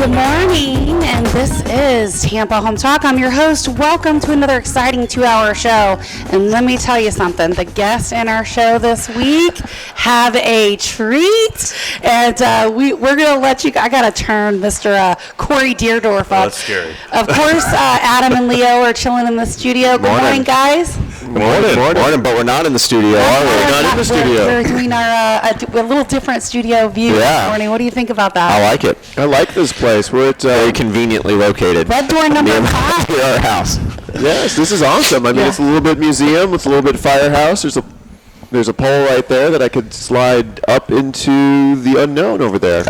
Good morning, and this is Tampa Home Talk. I'm your host. Welcome to another exciting 2-hour show. And let me tell you something. The guests in our show this week have a treat. And we're going to let you... I got to turn Mr. Corey Deerdorf up. That's scary. Of course, Adam and Leo are chilling in the studio. Good morning, guys. Morning, but we're not in the studio, are we? We're Not in the studio. We're doing a little different studio view this morning. What do you think about that? I like it. I like this place. We're at very conveniently located. Red door number 5. Near our house. Yes, this is awesome. I mean, It's a little bit museum. It's a little bit firehouse. There's a pole right there that I could slide up into the unknown over there.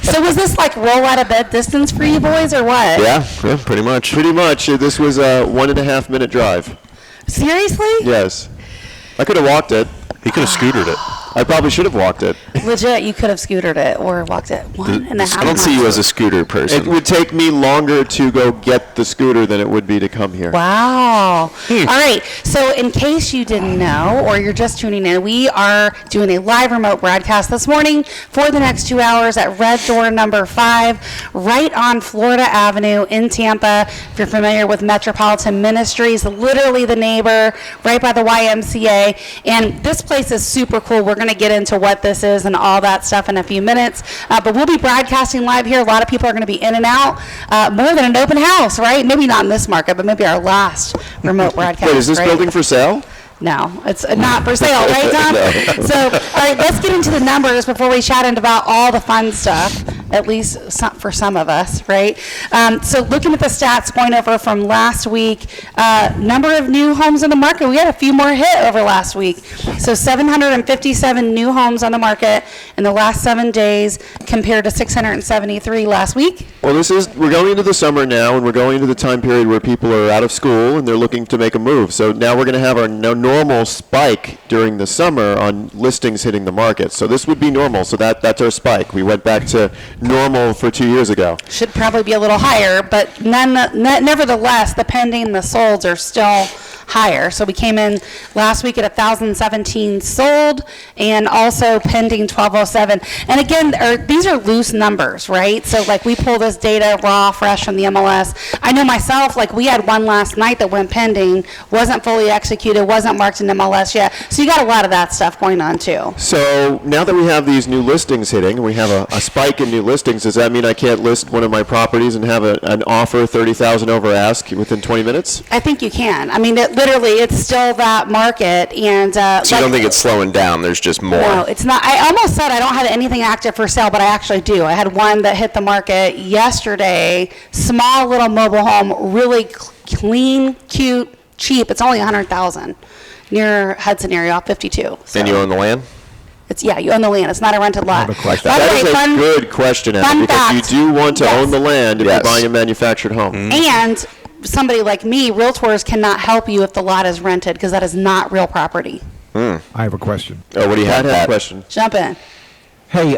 So was this like roll out of bed distance for you boys, or what? Yeah, pretty much. Pretty much. This was a 1.5 minute drive. Seriously? Yes. I could have walked it. He could have scootered it. I probably should have walked it. Legit, you could have scootered it or walked it 1.5 I don't see you as a scooter person. It would take me longer to go get the scooter than it would be to come here. Wow. All right. So in case you didn't know, or you're just tuning in, we are doing a live remote broadcast this morning for the next 2 hours at Red Door number 5, right on Florida Avenue in Tampa. If you're familiar with Metropolitan Ministries, literally the neighbor, right by the YMCA. And this place is super cool. We're going to get into what this is and all that stuff in a few minutes. But we'll be broadcasting live here. A lot of people are going to be in and out. More than an open house, right? Maybe not in this market, but maybe our last remote broadcast. Wait, is this building for sale? No, it's not for sale, right, Tom? No. So, all right, let's get into the numbers before we chat about all the fun stuff, at least for some of us, right? So looking at the stats going over from last week, number of new homes on the market, we had a few more hit over last week. So 757 new homes on the market in the last 7 days compared to 673 last week. Well, we're going into the summer now, and we're going into the time period where people are out of school and they're looking to make a move. So now we're going to have our normal spike during the summer on listings hitting the market. So this would be normal. So that's our spike. We went back to normal for 2 years ago. Should probably be a little higher, but nevertheless, the pending and the solds are still higher. So we came in last week at 1,017 sold and also pending 1,207. And again, these are loose numbers, right? So like we pull this data raw, fresh from the MLS. I know myself, like we had one last night that went pending, wasn't fully executed, wasn't marked in MLS yet. So you got a lot of that stuff going on too. So now that we have these new listings hitting, and we have a spike in new listings, does that mean I can't list one of my properties and have an offer 30,000 over ask within 20 minutes? I think you can. I mean, literally, it's still that market. And so you don't think it's slowing down? There's just more? No, it's not. I almost said I don't have anything active for sale, but I actually do. I had one that hit the market yesterday. Small little mobile home, really clean, cute, cheap. It's only $100,000 near Hudson area off 52. So. And you own the land? You own the land. It's not a rented lot. That is a good question, Adam, because you do want to own the land if you're buying a manufactured home. Mm-hmm. And somebody like me, realtors cannot help you if the lot is rented because that is not real property. I have a question. Oh, what do you have? A question. Jump in. Hey,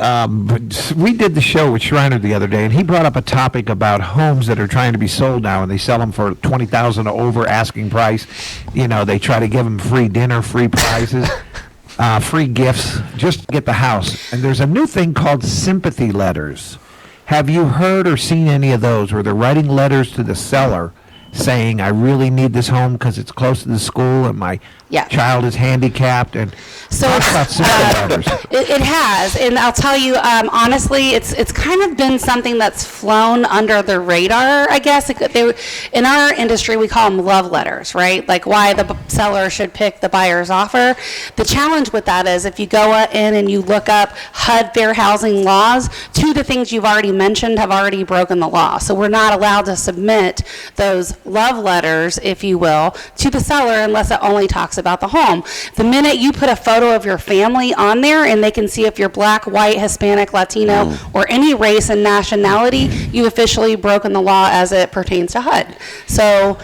we did the show with Shriner the other day, and he brought up a topic about homes that are trying to be sold now, and they sell them for $20,000 over asking price. You know, they try to give them free dinner, free prizes, free gifts, just to get the house. And there's a new thing called sympathy letters. Have you heard or seen any of those where they're writing letters to the seller saying, I really need this home because it's close to the school and my child is handicapped? And so talk about sympathy letters. It has, and I'll tell you, honestly, it's kind of been something that's flown under the radar, I guess. In our industry, we call them love letters, right? Like why the seller should pick the buyer's offer. The challenge with that is if you go in and you look up HUD fair housing laws, two of the things you've already mentioned have already broken the law. So we're not allowed to submit those love letters, if you will, to the seller unless it only talks about the home. The minute you put a photo of your family on there and they can see if you're black, white, Hispanic, Latino, or any race and nationality, you've officially broken the law as it pertains to HUD. So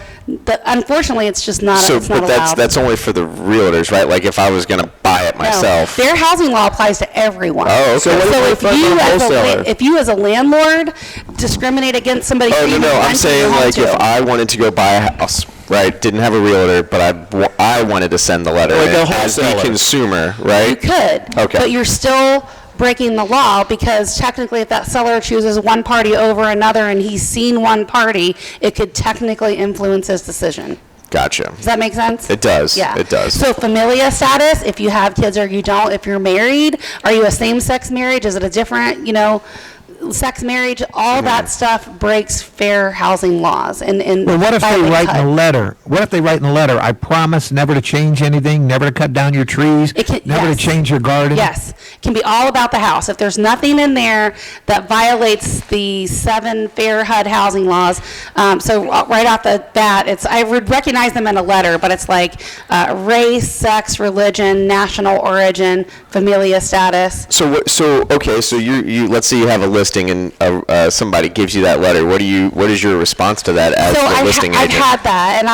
unfortunately, it's just not. So, it's not but allowed. that's only for the realtors, right? Like if I was going to buy it myself. No, fair housing law applies to everyone. Oh, okay. So if you as a landlord discriminate against somebody, no, I'm saying like if I wanted to go buy a house, right? Didn't have a realtor, but I wanted to send the letter like as the consumer, right? You could, okay, but you're still breaking the law, because technically if that seller chooses one party over another and he's seen one party, it could technically influence his decision. Gotcha. Does that make sense? It does. Yeah. It does. So familia status, if you have kids or you don't, if you're married, are you a same-sex marriage? Is it a different, sex marriage? All that stuff breaks fair housing laws. And Well, what if they violates write in HUD. the letter? What if they write in the letter, I promise never to change anything, never to cut down your trees, never to change your garden? Yes. It can be all about the house. If there's nothing in there that violates the 7 fair HUD housing laws, so right off the bat, I would recognize them in a letter, but it's like race, sex, religion, national origin, familia status. So you let's say you have a listing and somebody gives you that letter. What is your response to that as the listing agent? I've had that, and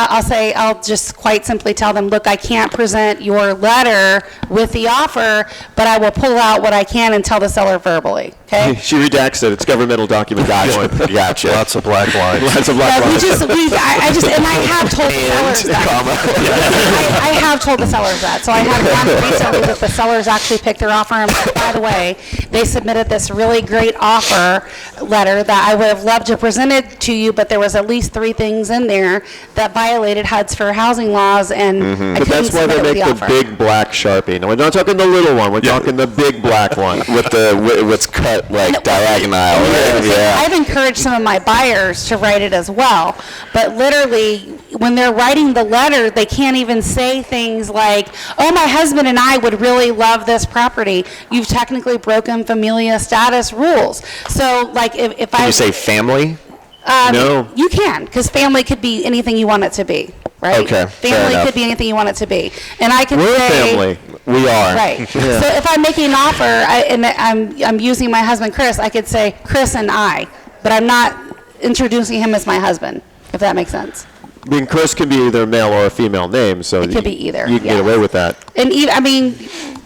I'll just quite simply tell them, look, I can't present your letter with the offer, but I will pull out what I can and tell the seller verbally. Okay. She redacts it. It's governmental document. Gotcha. Lots of black lines. Lots of black lines. And I have told the sellers that. I have told the sellers that. So I had one recently that the sellers actually picked their offer, and by the way, they submitted this really great offer letter that I would have loved to present it to you, but there was at least 3 things in there that violated HUD's fair housing laws, and I But couldn't that's why submit they it with make the the offer. big black Sharpie. No, we're not talking the little one. We're talking the big black one. with what's cut like diagonal. Yeah. I've encouraged some of my buyers to write it as well, but literally when they're writing the letter, they can't even say things like, oh, my husband and I would really love this property. You've technically broken familia status rules. So like if Can you say family? No. You can, because family could be anything you want it to be, right? Okay, fair Family enough. could be anything you want it to be. And I can We're say... family. We are. Right. So if I'm making an offer and I'm using my husband Chris, I could say Chris and I, but I'm not introducing him as my husband, if that makes sense. I mean, Chris can be either a male or a female name, so It could be either, You can get yeah. away with that. And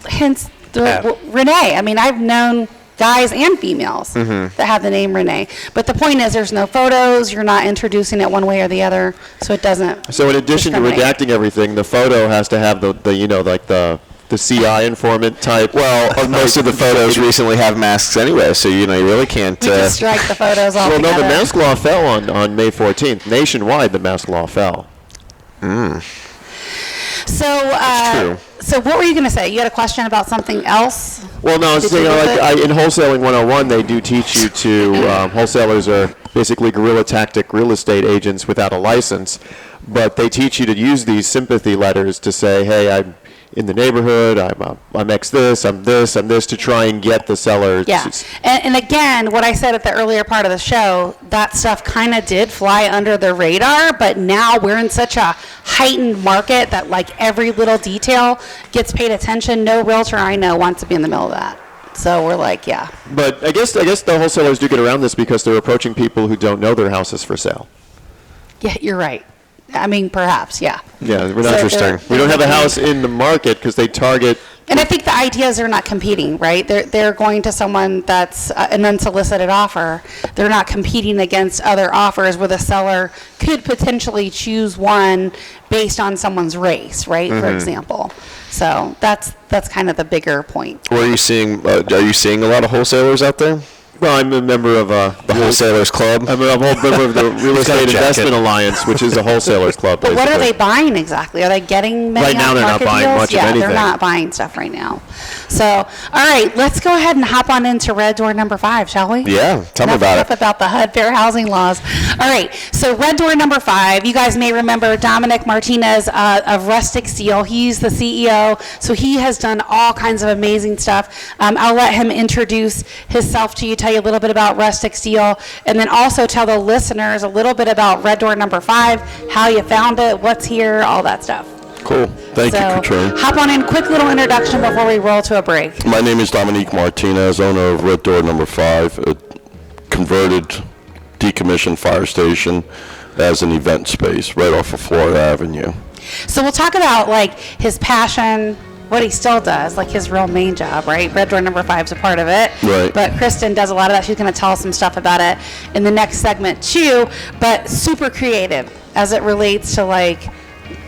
hence Renee. I mean, I've known guys and females that have the name Renee. But the point is, there's no photos. You're not introducing it one way or the other, so it doesn't. So in addition to discriminate. redacting everything, the photo has to have the CI informant type. Well, most of the photos recently have masks anyway, so you really can't. We just strike the photos Well, altogether. no, the mask law fell on May 14th. Nationwide, the mask law fell. So, so what were you going to say? You had a question about something else? Well, no, I was Did saying, you lose it? in Wholesaling 101, they do teach you to, wholesalers are basically guerrilla tactic real estate agents without a license, but they teach you to use these sympathy letters to say, hey, I'm in the neighborhood, I'm X this, I'm this, to try and get the seller. Yeah, and again, what I said at the earlier part of the show, that stuff kind of did fly under the radar, but now we're in such a heightened market that like every little detail gets paid attention. No realtor I know wants to be in the middle of that. So we're like, yeah. But I guess the wholesalers do get around this because they're approaching people who don't know their house is for sale. Yeah, you're right. I mean, perhaps, yeah. Yeah, we're So not they're- We don't have a house in the market because they target. And I think the idea is they're not competing, right? They're going to someone that's an unsolicited offer. They're not competing against other offers where the seller could potentially choose one based on someone's race, right? For example. So that's kind of the bigger point. Are you seeing a lot of wholesalers out there? Well, I'm a member of The Wholesalers Club? I'm a member of the Real He's got a Estate jacket. Investment Alliance, which is a wholesalers club. But what are basically. they buying exactly? Are they getting many Right now they're not off-market buying deals? much of Yeah, anything. they're not buying stuff right now. So, all right, let's go ahead and hop on into red door number 5, shall we? Yeah, tell me Enough about it. about the HUD fair housing laws. All right, so red door number 5, you guys may remember Dominic Martinez of Rustic Steel. He's the CEO, so he has done all kinds of amazing stuff. I'll let him introduce himself to you, tell you a little bit about Rustic Steel, and then also tell the listeners a little bit about red door number 5, how you found it, what's here, all that stuff. Cool. Thank you, So Katrina. hop on in, quick little introduction before we roll to a break. My name is Dominique Martinez, owner of Red Door Number 5, a converted, decommissioned fire station as an event space right off of Florida Avenue. So we'll talk about like his passion, what he still does, like his real main job, right? Red door number 5 is a part of it. Right. But Kristen does a lot of that. She's going to tell us some stuff about it in the next segment too, but super creative as it relates to like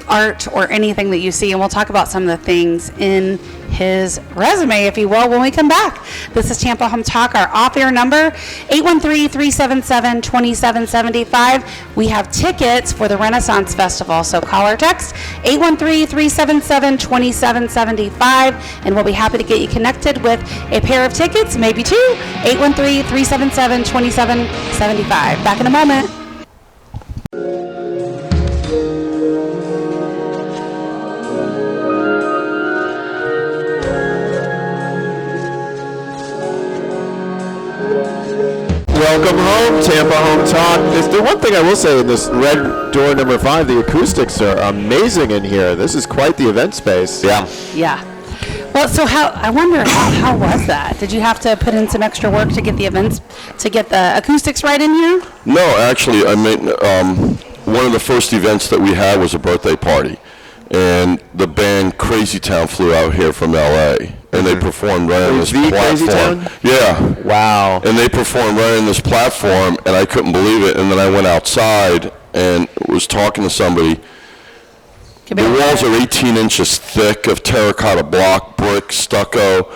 art or anything that you see, and we'll talk about some of the things in his resume, if you will, when we come back. This is Tampa Home Talk. Our off-air number, 813-377-2775. We have tickets for the Renaissance Festival, so call or text 813-377-2775, and we'll be happy to get you connected with a pair of tickets, maybe two. 813-377-2775. Back in a moment. Welcome home, Tampa Home Talk. The one thing I will say in this red door number 5, the acoustics are amazing in here. This is quite the event space. Yeah. Yeah. Well, so I wonder how was that? Did you have to put in some extra work to get the events, to get the acoustics right in here? No, actually, I mean, one of the first events that we had was a birthday party, and the band Crazy Town flew out here from L.A., and they performed right on this platform. Crazy Town? Yeah. Wow. And they performed right on this platform, and I couldn't believe it. And then I went outside and was talking to somebody. The walls are 18 inches thick of terracotta block, brick, stucco,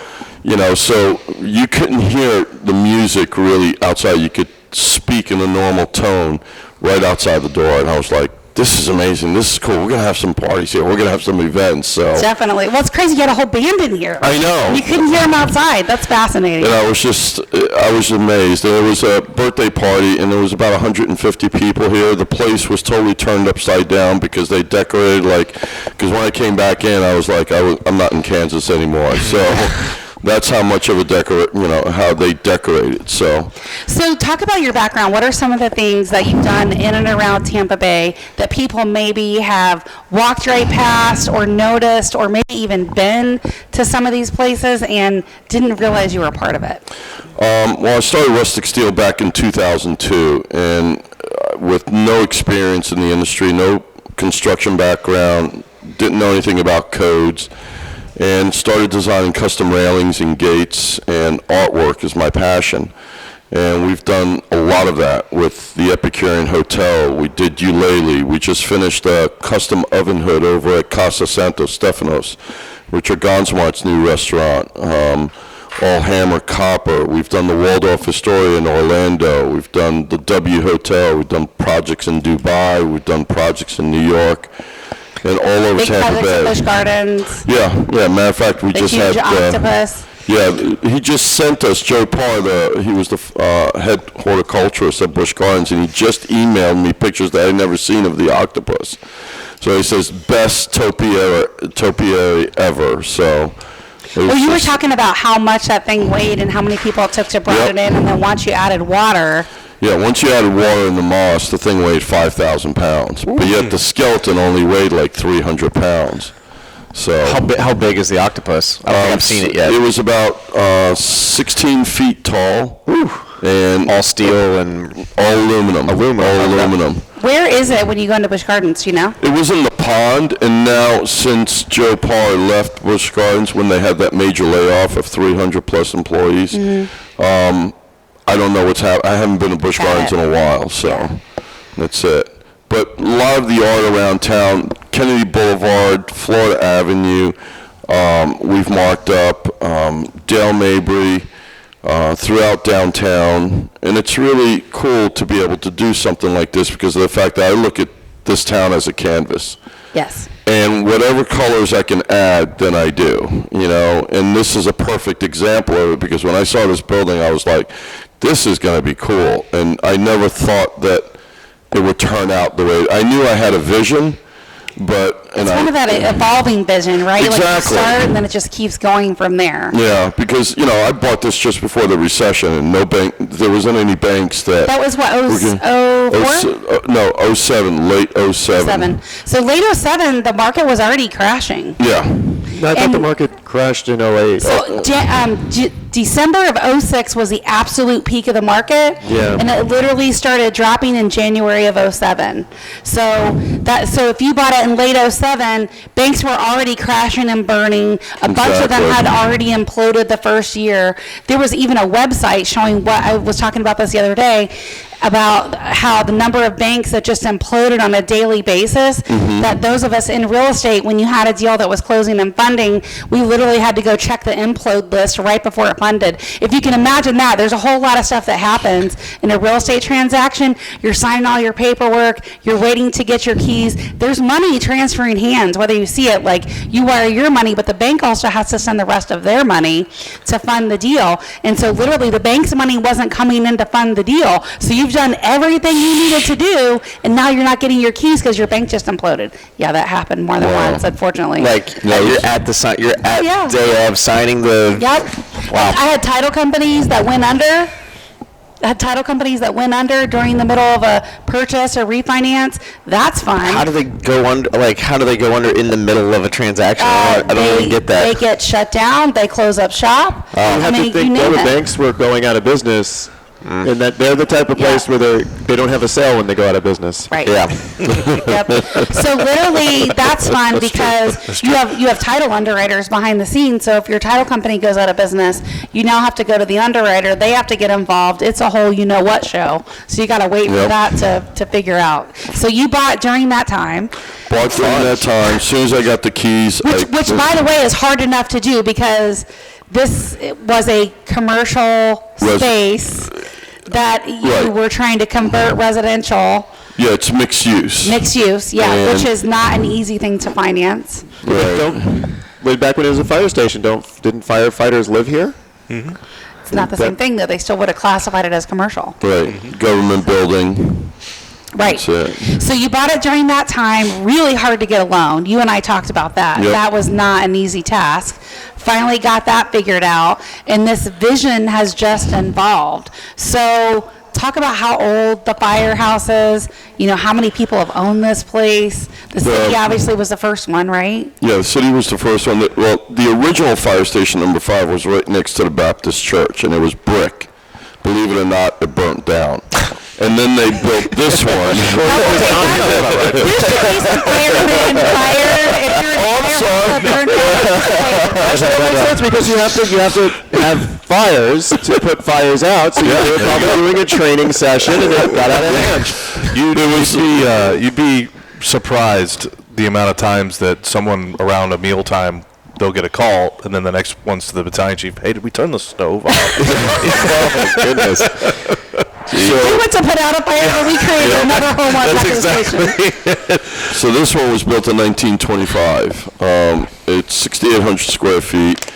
so you couldn't hear the music really outside. You could speak in a normal tone right outside the door, and I was like, this is amazing. This is cool. We're going to have some parties here. We're going to have some events. So Definitely. Well, it's crazy. You had a whole band in here. I know. You couldn't hear them outside. That's fascinating. And I was amazed. There was a birthday party, and there was about 150 people here. The place was totally turned upside down because they decorated because when I came back in, I was like, I'm not in Kansas anymore. So that's how much of how they decorated. So talk about your background. What are some of the things that you've done in and around Tampa Bay that people maybe have walked right past or noticed, or maybe even been to some of these places and didn't realize you were a part of it? Well, I started Rustic Steel back in 2002, and with no experience in the industry, no construction background, didn't know anything about codes, and started designing custom railings and gates, and artwork is my passion. And we've done a lot of that with the Epicurean Hotel. We did Eulalie. We just finished a custom oven hood over at Casa Santo Stefanos, Richard Gonzmart's new restaurant. All hammer copper. We've done the Waldorf Astoria in Orlando. We've done the W Hotel. We've done projects in Dubai. We've done projects in New York. And all over Big Tampa Bay. Busch Gardens. Yeah. Matter of fact, we just had. The huge octopus. Yeah, he just sent us, Joe Parr, he was the head horticulturist at Busch Gardens, and he just emailed me pictures that I'd never seen of the octopus. So he says, best topiary ever. So. Well, you were talking about how much that thing weighed and how many people it took to bring it in, and then once you added water. Yeah, once you added water in the moss, the thing weighed 5,000 pounds. But yet the skeleton only weighed like 300 pounds. So how big is the octopus? I don't think I've seen it yet. It was about 16 feet tall. And all steel and all aluminum. All aluminum. Where is it when you go into Busch Gardens, do you know? It was in the pond, and now since Joe Parr left Busch Gardens when they had that major layoff of 300 plus employees, I don't know what's happening. I haven't been to Busch Gardens in a while, so that's it. But a lot of the art around town, Kennedy Boulevard, Florida Avenue, we've marked up, Dale Mabry, throughout downtown, and it's really cool to be able to do something like this because of the fact that I look at this town as a canvas. Yes. And whatever colors I can add, then I do, and this is a perfect example of it because when I saw this building, I was like, this is going to be cool, and I never thought that it would turn out the way. I knew I had a vision, but it's kind of that evolving vision, right? Exactly. Like you start and then it just keeps going from there. Yeah, because I bought this just before the recession, and there wasn't any banks that. That was what, 04? No, 07, late 07. So late 07, the market was already crashing. Yeah. I thought the market crashed in 08. So December of 06 was the absolute peak of the market, and it literally started dropping in January of 07. So if you bought it in late 07, banks were already crashing and burning. A bunch of them had already imploded the first year. There was even a website showing what I was talking about this the other day. about how the number of banks that just imploded on a daily basis, that those of us in real estate, when you had a deal that was closing and funding, we literally had to go check the implode list right before it funded. If you can imagine that, there's a whole lot of stuff that happens in a real estate transaction. You're signing all your paperwork, you're waiting to get your keys. There's money transferring hands, whether you see it like you wire your money, but the bank also has to send the rest of their money to fund the deal. And so literally the bank's money wasn't coming in to fund the deal. So you've done everything you needed to do, and now you're not getting your keys because your bank just imploded. Yeah, that happened more than once, unfortunately. Like, you're at day of signing the... Yep. Wow. I had title companies that went under. During the middle of a purchase or refinance. That's fine. How do they go under? Like, how do they go under in the middle of a transaction? I don't even get that. They get shut down. They close up shop. You have to think the banks were going out of business, and that they're the type of place where they don't have a sale when they go out of business. Right. Yeah. Yep. So literally, that's fun because you have title underwriters behind the scenes. So if your title company goes out of business, you now have to go to the underwriter. They have to get involved. It's a whole you-know-what show. So you got to wait for that to figure out. So you bought during that time. Bought during that time. As soon as I got the keys. Which by the way, is hard enough to do because this was a commercial space that you were trying to convert residential. Yeah, it's mixed use. Mixed use, yeah, which is not an easy thing to finance. Way back when it was a fire station, didn't firefighters live here? Mm-hmm. It's not the same thing, though. They still would have classified it as commercial. Right, government building. Right. So you bought it during that time, really hard to get a loan. You and I talked about that. Yep. That was not an easy task. Finally got that figured out, and this vision has just evolved. So talk about how old the firehouse is, how many people have owned this place. The city obviously was the first one, right? Yeah, the city was the first one. The original fire station number 5 was right next to the Baptist church, and it was brick. Believe it or not, it burnt down. And then they built this one. There should be some firemen fired if you're That makes sense because you have to have fires to put fires out. So you're probably doing a training session, and it got out of hand. You'd be surprised the amount of times that someone around a mealtime, they'll get a call, and then the next one's to the battalion chief. Hey, did we turn the stove off? Oh my goodness. We went to put out a fire, but we created another home on top of the station. So this one was built in 1925. It's 6,800 square feet.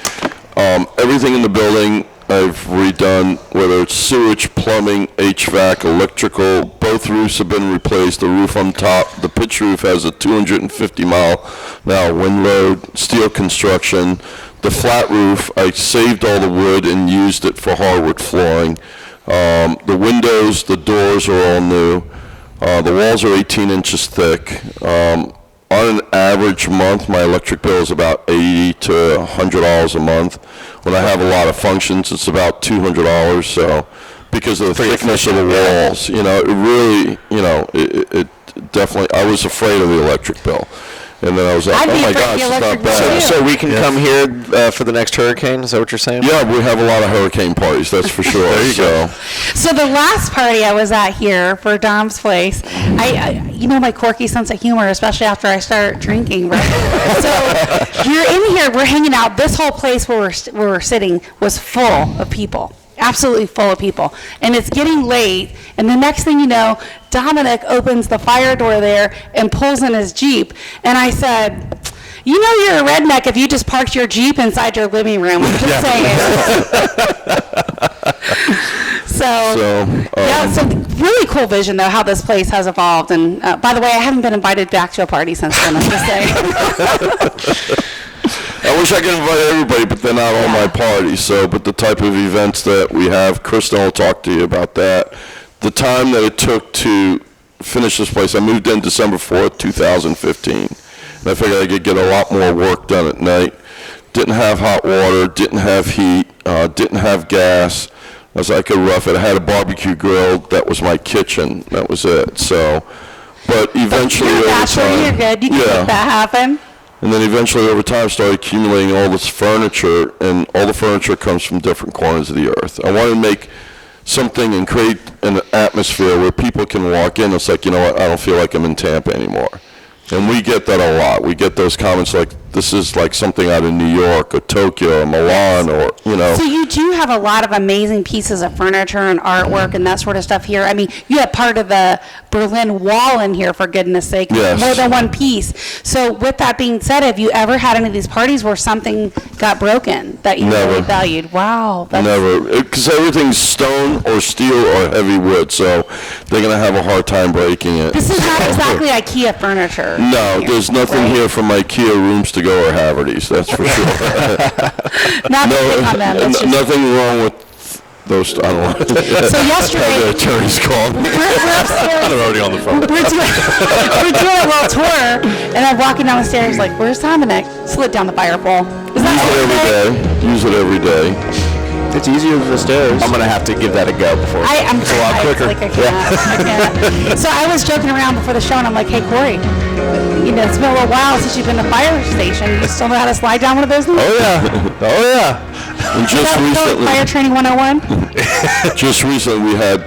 Everything in the building I've redone, whether it's sewage, plumbing, HVAC, electrical. Both roofs have been replaced. The roof on top, the pitch roof has a 250-mile-an-hour wind load, steel construction. The flat roof, I saved all the wood and used it for hardwood flooring. The windows, the doors are all new. The walls are 18 inches thick. On an average month, my electric bill is about $80 to $100 a month. When I have a lot of functions, it's about $200. So, because of the thickness of the walls, it really, it definitely. I was afraid of the electric bill. And then I was like, oh my gosh, it's not bad. So we can come here for the next hurricane? Is that what you're saying? Yeah, we have a lot of hurricane parties, that's for sure. There you go. So the last party I was at here for Dom's place, I my quirky sense of humor, especially after I start drinking, right? So you're in here, we're hanging out. This whole place where we're sitting was full of people. Absolutely full of people. And it's getting late, and the next thing you know, Dominic opens the fire door there and pulls in his Jeep. And I said, you're a redneck if you just parked your Jeep inside your living room. I'm just saying. So really cool vision, though, how this place has evolved. And by the way, I haven't been invited back to a party since then, I'm just saying. I wish I could invite everybody, but they're not all my parties. But the type of events that we have, Kristen will talk to you about that. The time that it took to finish this place, I moved in December 4th, 2015. And I figured I could get a lot more work done at night. Didn't have hot water, didn't have heat, didn't have gas. I was like, I could rough it. I had a barbecue grill. That was my kitchen. That was it. But eventually over time. You're good. You can make that happen. And then eventually over time started accumulating all this furniture, and all the furniture comes from different corners of the earth. I wanted to make something and create an atmosphere where people can walk in. It's like, you know what, I don't feel like I'm in Tampa anymore. And we get that a lot. We get those comments like, this is like something out of New York or Tokyo or Milan or, you know. So you do have a lot of amazing pieces of furniture and artwork and that sort of stuff here. I mean, you have part of the Berlin Wall in here, for goodness sake. Yes. More than one piece. So with that being said, have you ever had any of these parties where something got broken that you Never. really valued? Wow. That's, Never, because everything's stone or steel or heavy wood, so they're going to have a hard time breaking it. This is not exactly IKEA furniture. No, here, there's nothing right? here from IKEA rooms to go or Haverty's, that's for sure. Nothing on them. It's just, Nothing wrong with those, I don't know. so yesterday, The attorney's called me. we're upstairs. I'm already on the phone. We're doing a little tour, and I'm walking down the stairs like, where's Dominic? Slid down the fire pole. Is that Use it every day. It's easier than the stairs. I'm gonna have to give that a go before. I'm it's a lot quicker. Like I can't. So I was joking around before the show, and I'm like, hey, Corey, you know, it's been a little while since you've been to the fire station. You still know how to slide down one of those things? Oh, yeah. Oh, yeah. And Is just that recently, Fire Training 101? just recently we had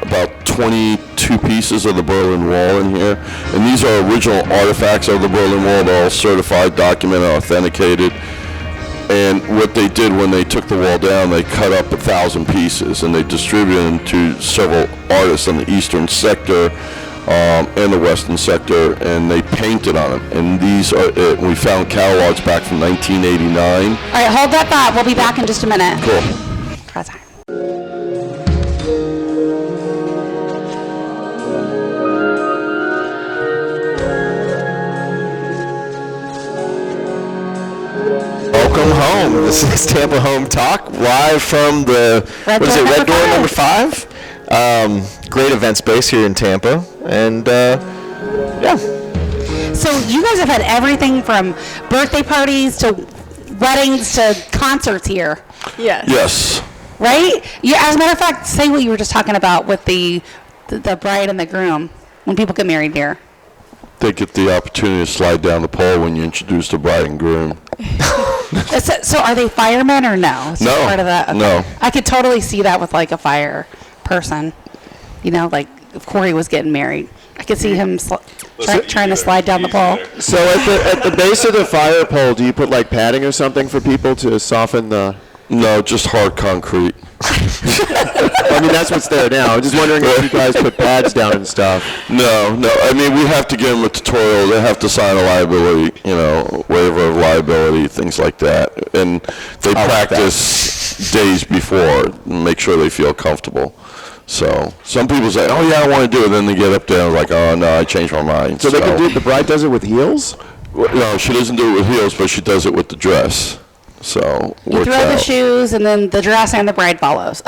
about 22 pieces of the Berlin Wall in here. And these are original artifacts of the Berlin Wall. They're all certified, documented, authenticated. And what they did when they took the wall down, they cut up 1,000 pieces and they distributed them to several artists in the eastern sector and the western sector, and they painted on them. And these are it. We found catalogs back from 1989. All right, hold that thought. We'll be back in just a minute. Cool. Press time. Welcome home. This is Tampa Home Talk, live from the Red what is Door it? Red number Door five. number 5. Great event space here in Tampa, and yeah. So you guys have had everything from birthday parties to weddings to concerts here, Yes. right? Yeah. As a matter of fact, say what you were just talking about with the bride and the groom when people get married here. They get the opportunity to slide down the pole when you introduce the bride and groom. So are they firemen or no? Is that No, part of that? no. I could totally see that with like a fire person. You know, like if Corey was getting married, I could see him trying to slide down the pole. So at the base of the fire pole, do you put like padding or something for people to soften the? No, just hard concrete. I mean, that's what's there now. I'm just wondering if you guys put pads down and stuff. No. I mean, we have to give them a tutorial. They have to sign a liability, waiver of liability, things like that. And they practice days before, make sure they feel comfortable. So some people say, oh, yeah, I want to do it. Then they get up there and like, oh, no, I changed my mind. So they can do. The bride does it with heels. Well, no, she doesn't do it with heels, but she does it with the dress. So You works throw the out. shoes, and then the dress and the bride follows.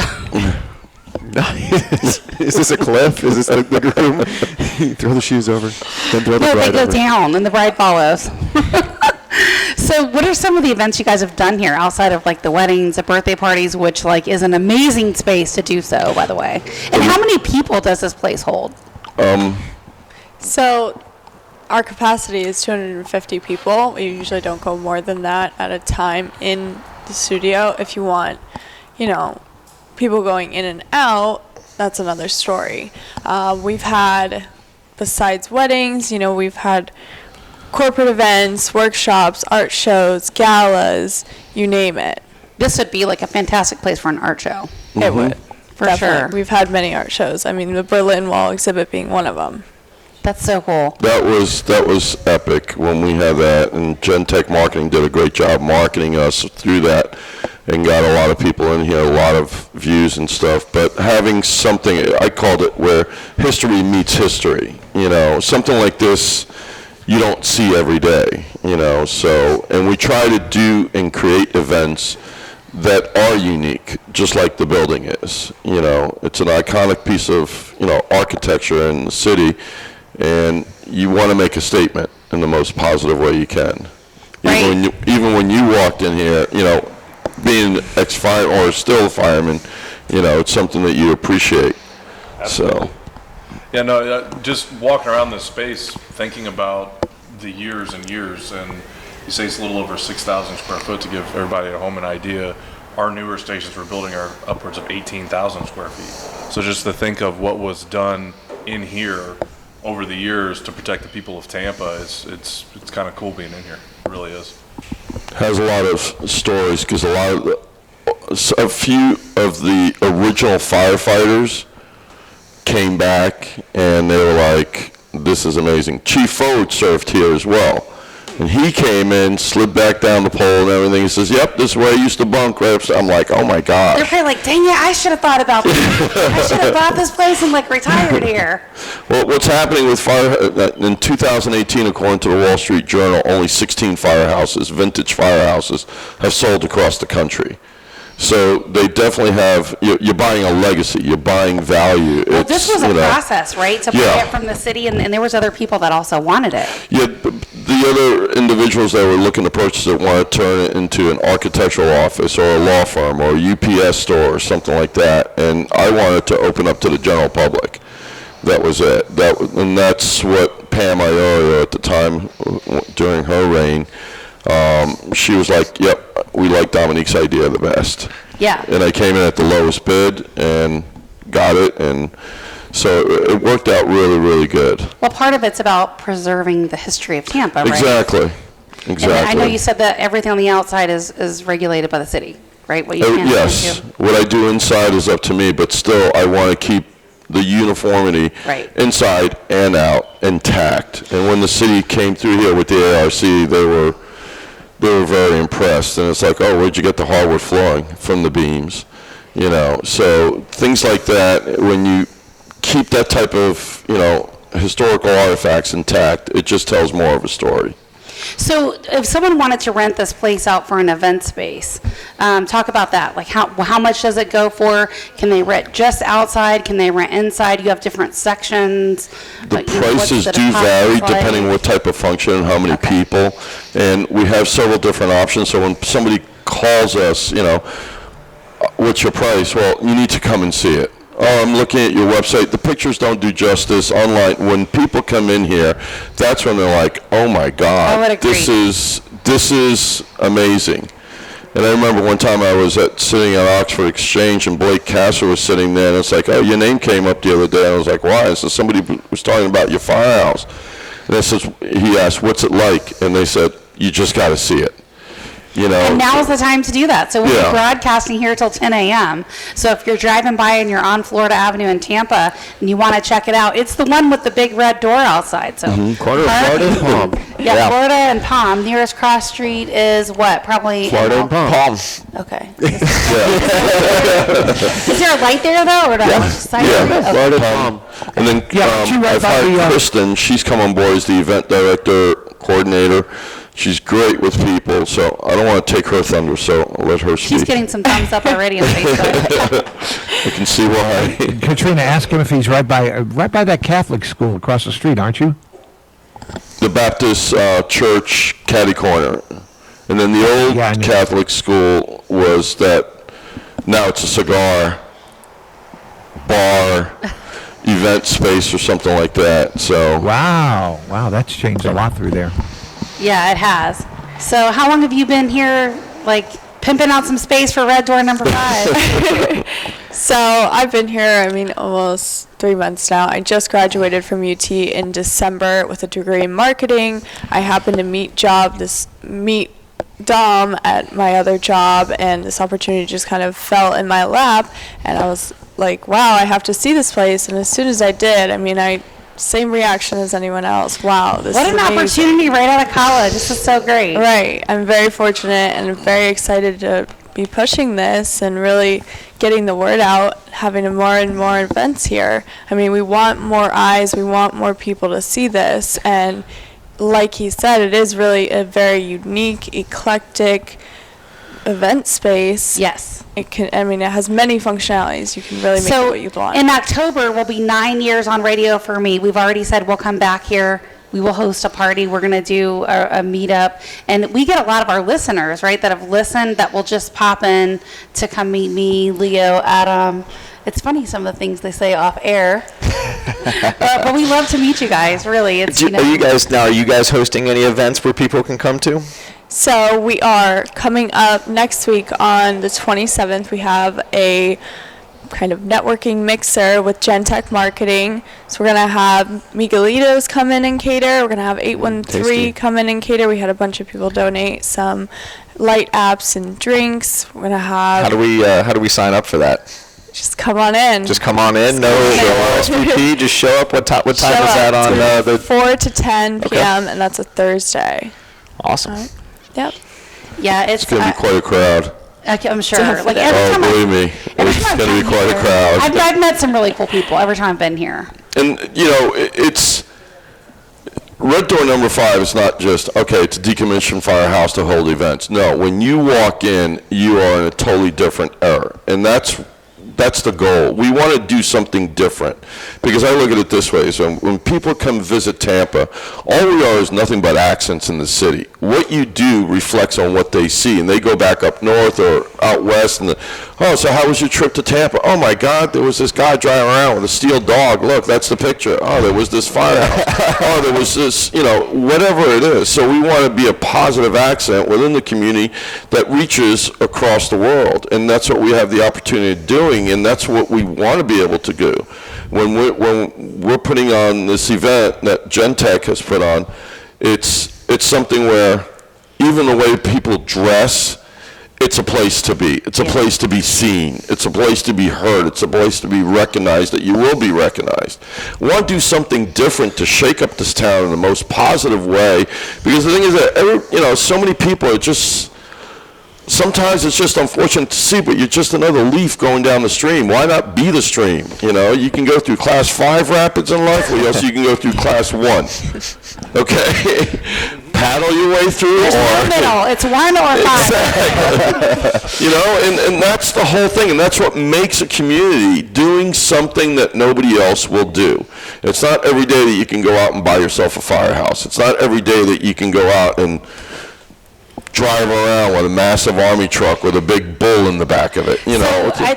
Is this a cliff? Is this the groom? You throw the shoes over, then throw the No, they bride go over. down, and the bride follows. So what are some of the events you guys have done here outside of like the weddings, the birthday parties, which like is an amazing space to do so, by the way? And how many people does this place hold? So our capacity is 250 people. We usually don't go more than that at a time in the studio. If you want, people going in and out, that's another story. We've had, besides weddings, we've had corporate events, workshops, art shows, galas, you name it. This would be like a fantastic place for an art show. It would. For Definitely. sure. We've had many art shows. I mean, the Berlin Wall exhibit being one of them. That's so cool. That was epic when we had that, and Gentech Marketing did a great job marketing us through that and got a lot of people in here, a lot of views and stuff. But having something, I called it where history meets history, something like this you don't see every day, so, and we try to do and create events that are unique, just like the building is, it's an iconic piece of, architecture in the city, and you want to make a statement in the most positive way you can. Right. Even when you walked in here, being an ex-fire or still a fireman, it's something that you appreciate. Absolutely. So. Yeah, no, just walking around this space, thinking about the years and years, and you say it's a little over 6,000 square foot to give everybody at home an idea. our newer stations we're building are upwards of 18,000 square feet. So just to think of what was done in here over the years to protect the people of Tampa, it's kind of cool being in here. It really is. Has a lot of stories because a few of the original firefighters came back and they were like, this is amazing. Chief Forward served here as well. And he came in, slid back down the pole and everything. He says, yep, this is where I used to bunk. Right? I'm like, oh my gosh. They're probably like, dang it, I should have thought about this. I should have bought this place and retired here. Well, what's happening with fire, in 2018, according to the Wall Street Journal, only 16 firehouses, vintage firehouses, have sold across the country. So they definitely have, you're buying a legacy, you're buying value. Well, this was a process, right, to buy it from the city, and there was other people that also wanted it. Yeah, the other individuals that were looking to purchase it want to turn it into an architectural office or a law firm or a UPS store or something like that, and I wanted to open up to the general public. That was it. And that's what Pam Iorio at the time, during her reign, she was like, yep, we like Dominique's idea the best. Yeah. And I came in at the lowest bid and got it, and so it worked out really, really good. Well, part of it's about preserving the history of Tampa, right? Exactly. And I know you said that everything on the outside is regulated by the city, right? What you can yes. What I do inside is up to me, but still I want to keep the uniformity inside and out intact. And when the city came through here with the ARC, they were very impressed, and it's like, oh, where'd you get the hardwood flooring? From the beams, so things like that, when you keep that type of historical artifacts intact, it just tells more of a story. So if someone wanted to rent this place out for an event space, talk about that. Like how much does it go for? Can they rent just outside? Can they rent inside? You have different sections. The prices do vary depending what type of function and how many people. And we have several different options. So when somebody calls us, what's your price? Well, you need to come and see it. Oh, I'm looking at your website. The pictures don't do justice online. When people come in here, that's when they're like, oh my God, this is amazing. And I remember one time I was sitting at Oxford Exchange, and Blake Kasser was sitting there, and it's like, oh, your name came up the other day. And I was like, why? I said, somebody was talking about your firehouse. And he asked, what's it like? And they said, you just got to see it. And now's the time to do that. So we're broadcasting here till 10 a.m. So if you're driving by and you're on Florida Avenue in Tampa and you want to check it out, it's the one with the big red door outside. So Corner of Florida and Palm. Yeah, Florida and Palm. Nearest cross street is what? Probably Florida and Palm. Okay. Is there a light there though, or no? Florida and Palm. And then I've hired Kristen. She's come on board as the event director, coordinator. She's great with people, so I don't want to take her thunder, so I'll let her speak. She's getting some thumbs up already on Facebook. I can see why. Katrina, ask him if he's right by that Catholic school across the street, aren't you? The Baptist church caddy corner. And then the old Catholic school was that, now it's a cigar bar event space or something like that. So Wow, that's changed a lot through there. Yeah, it has. So how long have you been here, pimping out some space for Red Door number 5? So I've been here, almost 3 months now. I just graduated from UT in December with a degree in marketing. I happened to meet Dom at my other job, and this opportunity just kind of fell in my lap, and I was like, wow, I have to see this place. And as soon as I did, same reaction as anyone else. Wow, this is amazing. What an opportunity right out of college. This is so great. Right. I'm very fortunate and very excited to be pushing this and really getting the word out, having more and more events here. We want more eyes. We want more people to see this. And like he said, it is really a very unique, eclectic event space. Yes. It has many functionalities. You can really make it what you want. In October will be 9 years on radio for me. We've already said we'll come back here. We will host a party. We're going to do a meetup. And we get a lot of our listeners, right, that have listened that will just pop in to come meet me, Leo, Adam. It's funny some of the things they say off air. But we love to meet you guys, really. Are you guys hosting any events where people can come to? So we are coming up next week on the 27th. We have a kind of networking mixer with Gentech Marketing. So we're going to have Miguelitos come in and cater. We're going to have 813 Tasty. come in and cater. We had a bunch of people donate some light apps and drinks. We're going to have... How do we sign up for that? Just come on in. Just come on in. No SVP. Just show up. What time is that on the 4 to 10 Okay. p.m. and that's a Thursday. Awesome. Yep. Yeah, it's It's going to be quite a crowd. I'm sure. Definitely. Like every Oh, time believe me, it's I've going to be come quite a here, crowd. I've met some really cool people every time I've been here. And, it's, Red Door number 5 is not just, okay, it's a decommissioned firehouse to hold events. No, when you walk in, you are in a totally different era. And that's the goal. We want to do something different. Because I look at it this way. So when people come visit Tampa, all we are is nothing but accents in the city. What you do reflects on what they see. And they go back up north or out west and, so how was your trip to Tampa? Oh my God, there was this guy driving around with a steel dog. Look, that's the picture. Oh, there was this firehouse. Oh, there was this, whatever it is. So we want to be a positive accent within the community that reaches across the world. And that's what we have the opportunity of doing. And that's what we want to be able to do. When we're putting on this event that Gentech has put on, it's something where even the way people dress, it's a place to be. It's a place to be seen. It's a place to be heard. It's a place to be recognized, that you will be recognized. We want to do something different to shake up this town in the most positive way, because the thing is that so many people are just... Sometimes it's just unfortunate to see, but you're just another leaf going down the stream. Why not be the stream? You can go through class 5 rapids in life, or else you can go through class 1. Okay? Paddle your way through. There's no middle. It's 1 or 5. Exactly. And that's the whole thing, and that's what makes a community doing something that nobody else will do. It's not every day that you can go out and buy yourself a firehouse. It's not every day that you can go out and drive around with a massive army truck with a big bull in the back of it,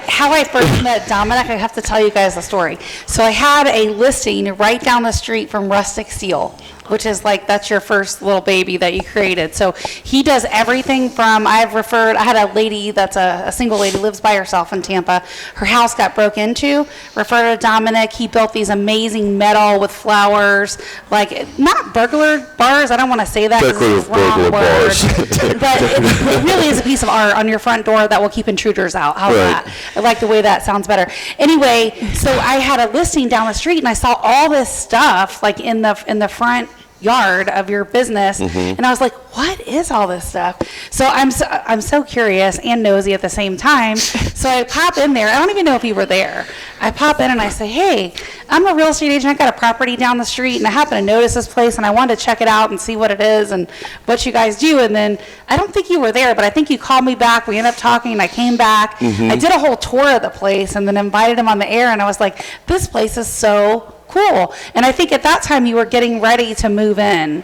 How I first met Dominic, I have to tell you guys the story. So I had a listing right down the street from Rustic Steel, which is that's your first little baby that you created. So he does everything from, I had a lady that's a single lady, lives by herself in Tampa. Her house got broke into, referred to Dominic. He built these amazing metal with flowers, not burglar bars, I don't want to say that. Decorative burglar bars. But it really is a piece of art on your front door that will keep intruders out. How's that? I like the way that sounds better. Anyway, so I had a listing down the street and I saw all this stuff in the front yard of your business, and I was like, what is all this stuff? So I'm so curious and nosy at the same time. So I pop in there. I don't even know if you were there. I pop in and I say, hey, I'm a real estate agent. I got a property down the street and I happen to notice this place and I wanted to check it out and see what it is and what you guys do. And then I don't think you were there, but I think you called me back. We ended up talking and I came back. I did a whole tour of the place and then invited him on the air, and I was like, this place is so cool. And I think at that time you were getting ready to move in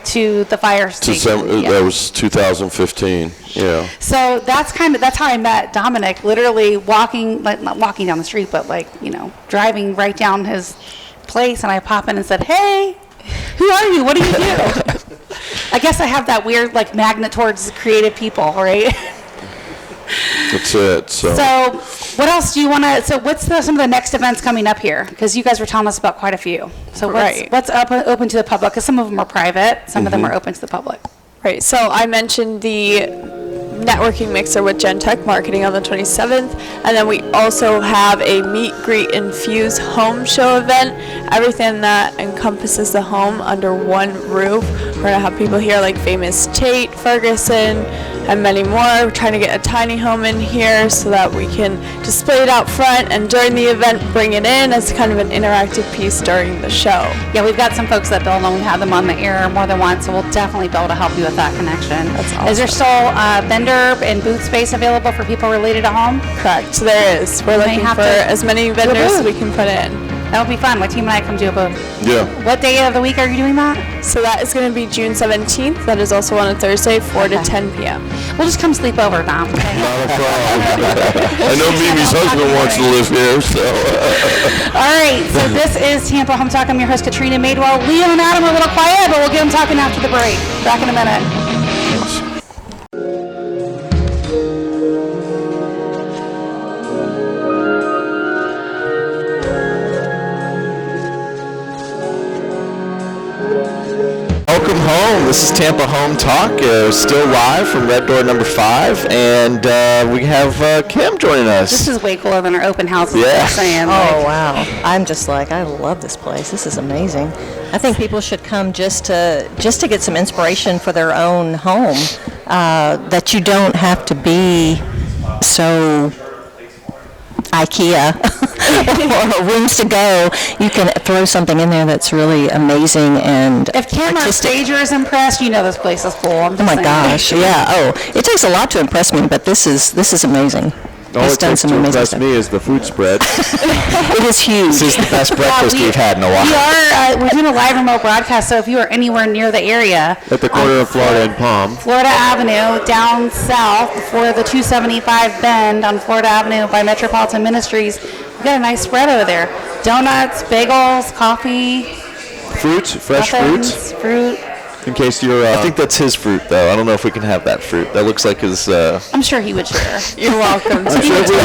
to the fire station. That was 2015. Yeah. So that's how I met Dominic. Literally walking, not walking down the street, but driving right down his place, and I pop in and said, "Hey, who are you? What do you do?" I guess I have that weird magnet towards creative people, right? That's it. So what else do you want to? So what's some of the next events coming up here? Because you guys were telling us about quite a few. So what's open to the public? Because some of them are private, some of them are open to the public. Right. So I mentioned the networking mixer with Gentech Marketing on the 27th, and then we also have a meet, greet, and fuse home show event. Everything that encompasses the home under one roof. We're gonna have people here like famous Tate, Ferguson, and many more. We're trying to get a tiny home in here so that we can display it out front, and during the event bring it in as kind of an interactive piece during the show. Yeah, we've got some folks that build and we've had them on the air more than once, so we'll definitely be able to help you with that connection. That's awesome. Is there still vendor and booth space available for people related to home? Correct, so there is. We're looking for as many vendors as we can put in. That would be fun. My team and I come do a booth. Yeah. What day of the week are you doing that? So that is going to be June 17th. That is also on a Thursday, 4 to 10 p.m. We'll just come sleep over, Dom. Okay? Not a problem. I know Mimi's husband wants to live here, so. All right, so this is Tampa Home Talk. I'm your host, Katrina Madewell. Leo and Adam are a little quiet, but we'll get them talking after the break. Back in a minute. home. This is Tampa Home Talk. Still live from Red Door number 5, and we have Kim joining us. This is way cooler than our open houses. Yeah. I'm saying. Oh, wow. I'm just like, I love this place. This is amazing. I think people should come just to get some inspiration for their own home, that you don't have to be so IKEA or rooms to go. You can throw something in there that's really amazing and If Kim, our stager, is impressed, you know this place is cool. I'm just oh my saying. gosh, yeah. Oh, it takes a lot to impress me, but this is amazing. All He's it done takes some to amazing impress stuff. me is the food spread. It is huge. This is the best breakfast we've had in a while. We're doing a live remote broadcast, so if you are anywhere near the area, At the corner of Florida and Palm. Florida Avenue, down south before the 275 bend on Florida Avenue by Metropolitan Ministries, we got a nice spread over there. Donuts, bagels, coffee, Fruit, fresh muffins, fruit. in case you're... I think that's his fruit, though. I don't know if we can have that fruit. That looks like his... I'm sure he would share. You're welcome. I'm sure if you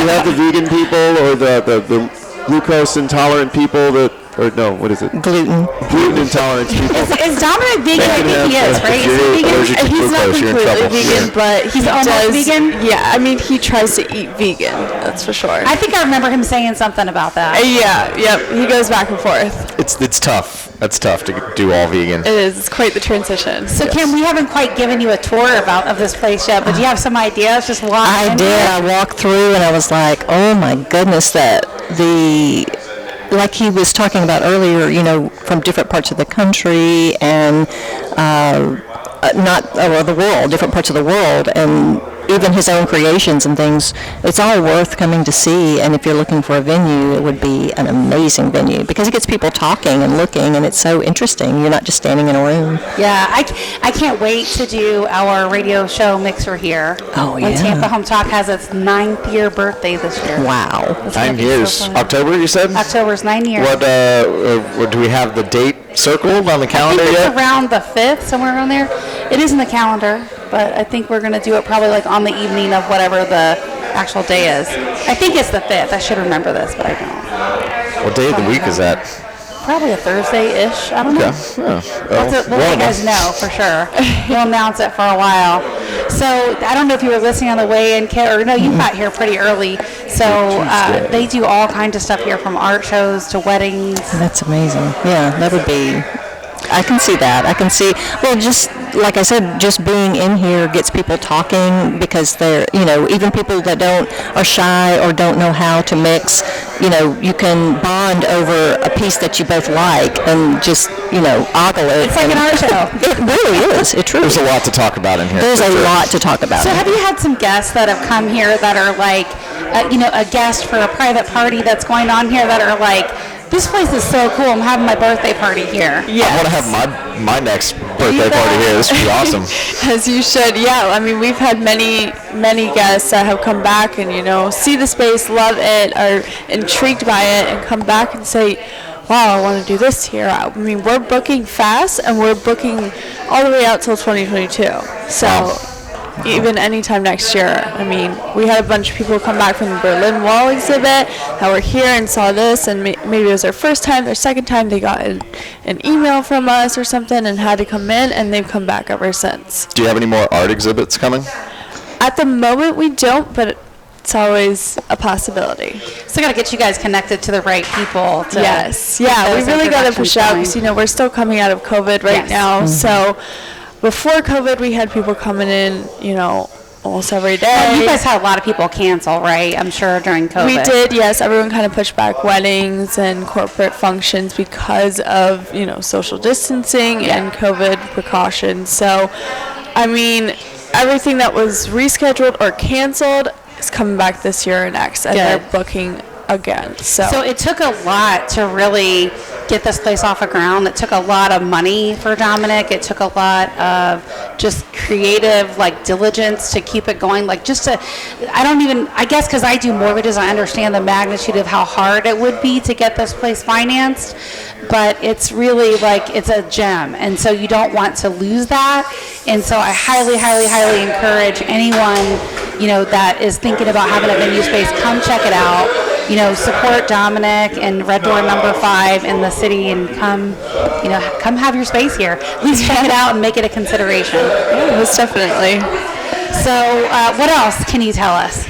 have the vegan people or the glucose intolerant people that... Or no, what is it? Gluten. Gluten intolerant people. Is Dominic vegan? I think he is, right? Is You're he vegan? allergic to He's not glucose, you're in completely trouble. vegan, but He's he almost does, vegan? Yeah, I mean, he tries to eat vegan. That's for sure. I think I remember him saying something about that. Yeah, yep. He goes back and forth. It's tough. That's tough to do all vegan. It is. It's quite the transition. So Kim, we haven't quite given you a tour of this place yet, but do you have some ideas? Just walk I in did. here? I walked through and I was like, oh my goodness, like he was talking about earlier, from different parts of the country and the world, different parts of the world, and even his own creations and things. It's all worth coming to see, and if you're looking for a venue, it would be an amazing venue because it gets people talking and looking, and it's so interesting. You're not just standing in a room. Yeah, I can't wait to do our radio show mixer here. Oh, When yeah. Tampa Home Talk has its 9th year birthday this year. Wow. It's gonna 9 be so years. fun. October, you said? October's 9 years. What do we have the date circled on the I calendar think it's yet? around the 5th, somewhere around there. It is in the calendar, but I think we're going to do it probably like on the evening of whatever the actual day is. I think it's the 5th. I should remember this, but I don't. What day of the week is that? Probably a Thursday-ish. I don't know. We'll let you guys know for sure. We'll announce it for a while. So I don't know if you were listening on the way in, or no, you got here pretty early. So they do all kinds of stuff here, from art shows to weddings. That's amazing. Yeah, that would be. I can see that. I can see. Well, just like I said, just being in here gets people talking because they're, even people that are shy or don't know how to mix. You can bond over a piece that you both like and just, ogle it. It's like an art show. It really is. It truly. There's a lot to talk about in here. There's for a sure. lot to talk about. So have you had some guests that have come here that are like, a guest for a private party that's going on here that are like, this place is so cool. I'm having my birthday party here. I want to have my next birthday party here. This would be awesome. As you should, yeah. I mean, we've had many guests that have come back and, see the space, love it, are intrigued by it, and come back and say, wow, I want to do this here. I mean, we're booking fast, and we're booking all the way out till 2022. So even anytime next year. I mean, we had a bunch of people come back from the Berlin Wall exhibit that were here and saw this, and maybe it was their first time, their second time, they got an email from us or something and had to come in, and they've come back ever since. Do you have any more art exhibits coming? At the moment, we don't, but it's always a possibility. So got to get you guys connected to the right people. To Yes. get Yeah, we those really got to introductions push out going. because, we're still coming out of COVID right Yes. now. So before COVID, we had people coming in, almost every day. Well, you guys had a lot of people cancel, right? I'm sure during COVID. We did, yes. Everyone kind of pushed back weddings and corporate functions because of, social distancing and COVID precautions. So, I mean, everything that was rescheduled or canceled is coming back this year or next, and they're booking again. So it took a lot to really get this place off the ground. It took a lot of money for Dominic. It took a lot of just creative, diligence to keep it going. I guess because I do mortgages, I understand the magnitude of how hard it would be to get this place financed. But it's really it's a gem. And so you don't want to lose that. And so I highly, highly, highly encourage anyone, that is thinking about having a venue space, come check it out. support Dominic and Red Door number 5 in the city and come have your space here. At least check it out and make it a consideration. Yeah, most definitely. So what else can you tell us?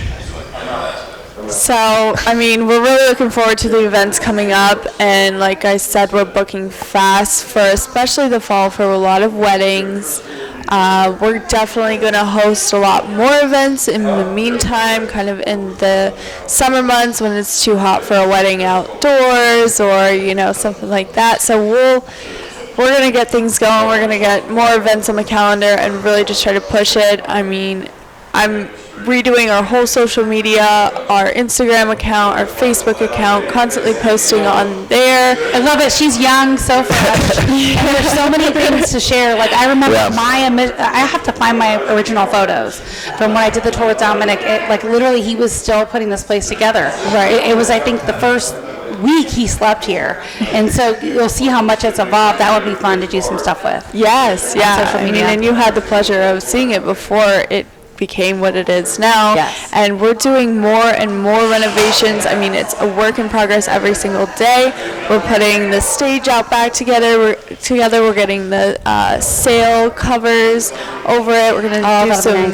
So, I mean, we're really looking forward to the events coming up, and like I said, we're booking fast for especially the fall for a lot of weddings. We're definitely going to host a lot more events in the meantime, kind of in the summer months when it's too hot for a wedding outdoors or, something like that. So we're going to get things going. We're going to get more events on the calendar and really just try to push it. I mean, I'm redoing our whole social media, our Instagram account, our Facebook account, constantly posting on there. I love it. She's young, so fresh. And there's so many things to share. Like, I remember I have to find my original photos from when I did the tour with Dominic. Literally, he was still putting this place together. Right. It was, I think, the first week he slept here. And so you'll see how much it's evolved. That would be fun to do some stuff with. Yes, yeah. I mean, and you had the pleasure of seeing it before it became what it is now. Yes. And we're doing more and more renovations. I mean, it's a work in progress every single day. We're putting the stage out back together. We're getting the sail covers over it. We're going to do some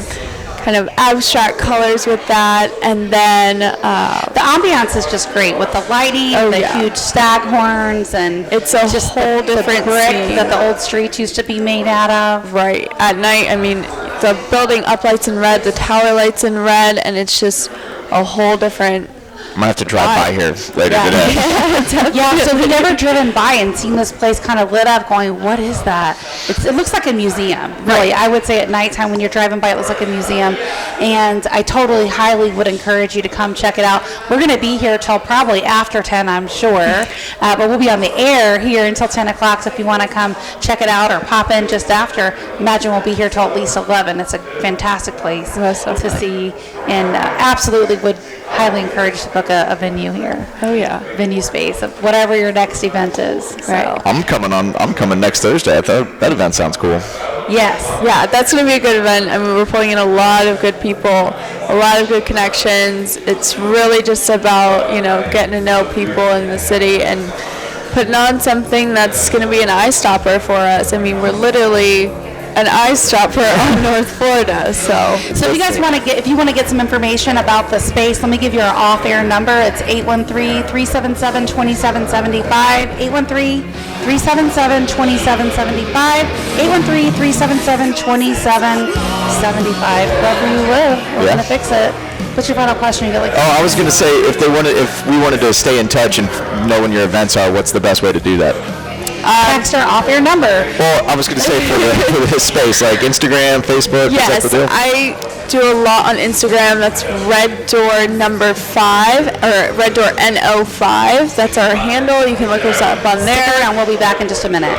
kind of abstract colors with that, and then the ambiance is just great with the lighting, huge stag horns, and it's a just whole different brick scene that the old streets used to be made out of. Right at night. I mean, the building up lights in red, the tower lights in red, and it's just a whole different. I might have to drive by here later today. Yeah, so we've never driven by and seen this place kind of lit up going, what is that? It looks like a museum, really. I would say at nighttime when you're driving by, it looks like a museum. And I totally, highly would encourage you to come check it out. We're going to be here till probably after 10, I'm sure. But we'll be on the air here until 10 o'clock, so if you want to come check it out or pop in just after, imagine we'll be here till at least 11. It's a fantastic place to see, and absolutely would highly encourage to book a venue here. Oh yeah, venue space of whatever your next event is. Right. I'm coming next Thursday. That event sounds cool. Yes. Yeah, that's going to be a good event. I mean, we're pulling in a lot of good people, a lot of good connections. It's really just about, getting to know people in the city and putting on something that's going to be an eye stopper for us. I mean, we're literally an eye stopper on North Florida. So if you guys want to get some information about the space, let me give you our off-air number. It's 813-377-2775. 813-377-2775. 813-377-2775. Wherever you live, we're gonna fix it. What's your final question? I was gonna say if we wanted to stay in touch and know when your events are, what's the best way to do that? Text or off-air number. Well, I was going to say for the space, like Instagram, Facebook. Yes, is that the deal? I do a lot on Instagram. That's Red Door number 5 or Red Door NO5. That's our handle. You can look us up on there. And we'll be back in just a minute.